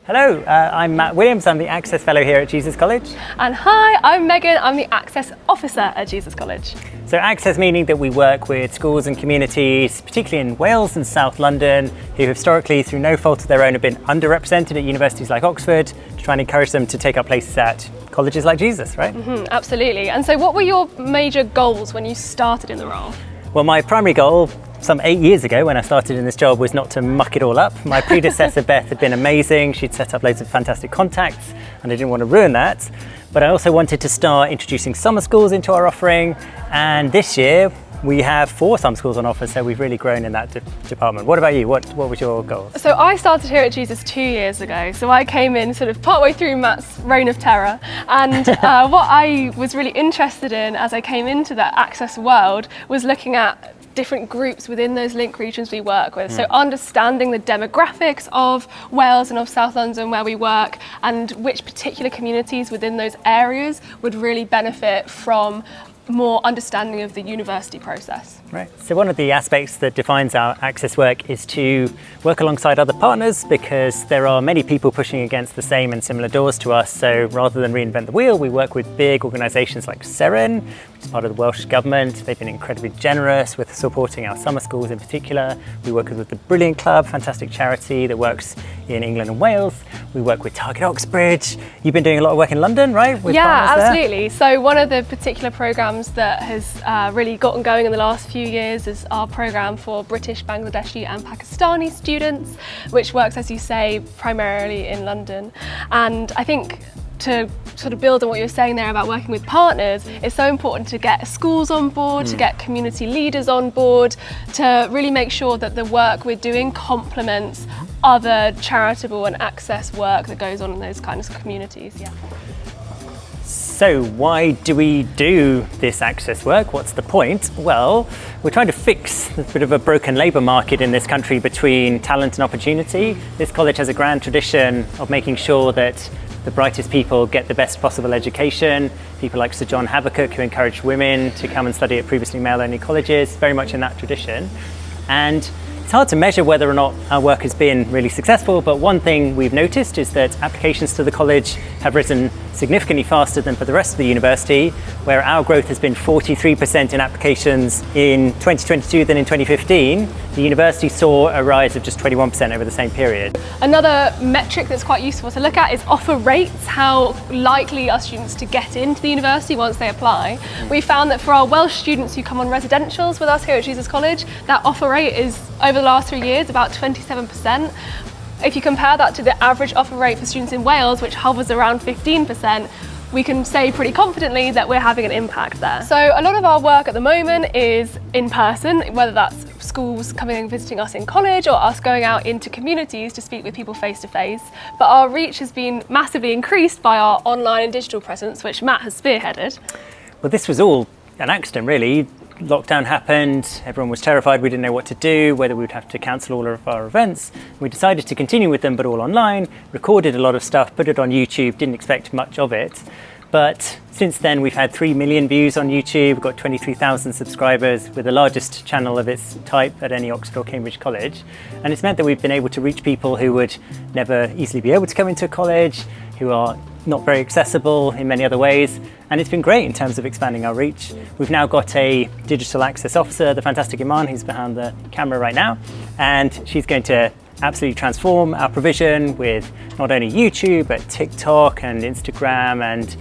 Hello, I'm Matt Williams. I'm the Access Fellow here at Jesus College. And hi, I'm Megan. I'm the Access Officer at Jesus College. So Access meaning that we work with schools and communities, particularly in Wales and South London, who historically, through no fault of their own, have been underrepresented at universities like Oxford, to try and encourage them to take up places at colleges like Jesus, right? Absolutely. And so what were your major goals when you started in the role? Well, my primary goal, some 8 years ago when I started in this job, was not to muck it all up. My predecessor Beth had been amazing. She'd set up loads of fantastic contacts and I didn't want to ruin that. But I also wanted to start introducing summer schools into our offering, and this year we have 4 summer schools on offer, so we've really grown in that department. What about you? What was your goal? So I started here at Jesus 2 years ago. So I came in sort of partway through Matt's reign of terror. And what I was really interested in as I came into that Access world was looking at different groups within those link regions we work with. So understanding the demographics of Wales and of South London where we work, and which particular communities within those areas would really benefit from more understanding of the university process. Right. So one of the aspects that defines our Access work is to work alongside other partners, because there are many people pushing against the same and similar doors to us. So rather than reinvent the wheel, we work with big organisations like Seren, which is part of the Welsh Government. They've been incredibly generous with supporting our summer schools in particular. We work with the Brilliant Club, fantastic charity that works in England and Wales. We work with Target Oxbridge. You've been doing a lot of work in London, right? With absolutely. So one of the particular programmes that has really gotten going in the last few years is our programme for British, Bangladeshi and Pakistani students, which works, as you say, primarily in London. And I think to sort of build on what you're saying there about working with partners, it's so important to get schools on board, to get community leaders on board, to really make sure that the work we're doing complements other charitable and access work that goes on in those kinds of communities. Yeah. So why do we do this Access work? What's the point? Well, we're trying to fix a bit of a broken labour market in this country between talent and opportunity. This college has a grand tradition of making sure that the brightest people get the best possible education. People like Sir John Habakkuk, who encouraged women to come and study at previously male-only colleges, very much in that tradition. And it's hard to measure whether or not our work has been really successful, but one thing we've noticed is that applications to the college have risen significantly faster than for the rest of the university, where our growth has been 43% in applications in 2022 than in 2015. The university saw a rise of just 21% over the same period. Another metric that's quite useful to look at is offer rates, how likely are students to get into the university once they apply. We found that for our Welsh students who come on residentials with us here at Jesus College, that offer rate is, over the last 3 years, about 27%. If you compare that to the average offer rate for students in Wales, which hovers around 15%, we can say pretty confidently that we're having an impact there. So a lot of our work at the moment is in person, whether that's schools coming and visiting us in college or us going out into communities to speak with people face to face. But our reach has been massively increased by our online and digital presence, which Matt has spearheaded. Well, this was all an accident, really. Lockdown happened, everyone was terrified, we didn't know what to do, whether we would have to cancel all of our events. We decided to continue with them, but all online, recorded a lot of stuff, put it on YouTube, didn't expect much of it. But since then, we've had 3 million views on YouTube, we've got 23,000 subscribers, we're the largest channel of its type at any Oxford or Cambridge college. And it's meant that we've been able to reach people who would never easily be able to come into a college, who are not very accessible in many other ways, and it's been great in terms of expanding our reach. We've now got a digital access officer, the fantastic Iman, who's behind the camera right now, and she's going to absolutely transform our provision with not only YouTube, but TikTok and Instagram and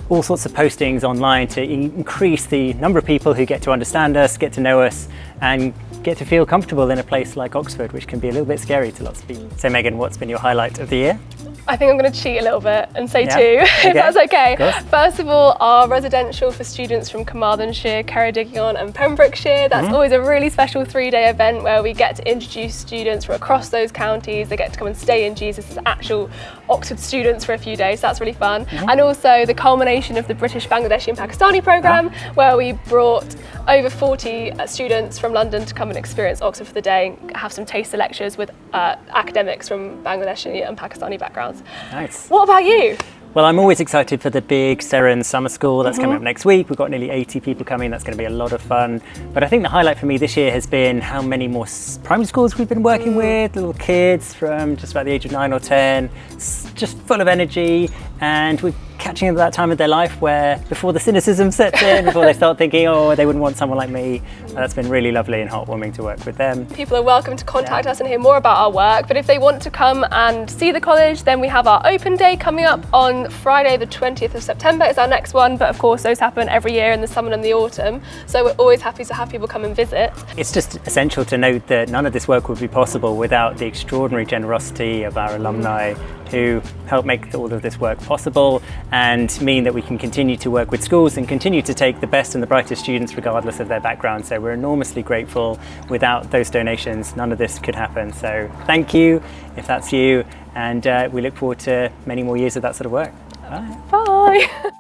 all sorts of postings online to increase the number of people who get to understand us, get to know us, and get to feel comfortable in a place like Oxford, which can be a little bit scary to lots of people. So Megan, what's been your highlight of the year? I think I'm going to cheat a little bit and say 2, if that's okay. First of all, our residential for students from Carmarthenshire, Ceredigion and Pembrokeshire. That's always a really special 3-day event where we get to introduce students from across those counties. They get to come and stay in Jesus as actual Oxford students for a few days. So that's really fun. And also the culmination of the British, Bangladeshi and Pakistani programme, where we brought over 40 students from London to come and experience Oxford for the day, have some taster lectures with academics from Bangladeshi and Pakistani backgrounds. Nice. What about you? Well, I'm always excited for the big Seren Summer School that's coming up next week. We've got nearly 80 people coming. That's going to be a lot of fun. But I think the highlight for me this year has been how many more primary schools we've been working with, little kids from just about the age of 9 or 10, just full of energy. And we're catching them at that time of their life where before the cynicism sets in, before they start thinking, oh, they wouldn't want someone like me. That's been really lovely and heartwarming to work with them. People are welcome to contact us and hear more about our work, but if they want to come and see the college, then we have our open day coming up on Friday the 20th of September is our next one, but of course those happen every year in the summer and the autumn, so we're always happy to have people come and visit. It's just essential to note that none of this work would be possible without the extraordinary generosity of our alumni who help make all of this work possible and mean that we can continue to work with schools and continue to take the best and the brightest students regardless of their background. So we're enormously grateful. Without those donations, none of this could happen. So thank you if that's you, and we look forward to many more years of that sort of work. Bye. Bye.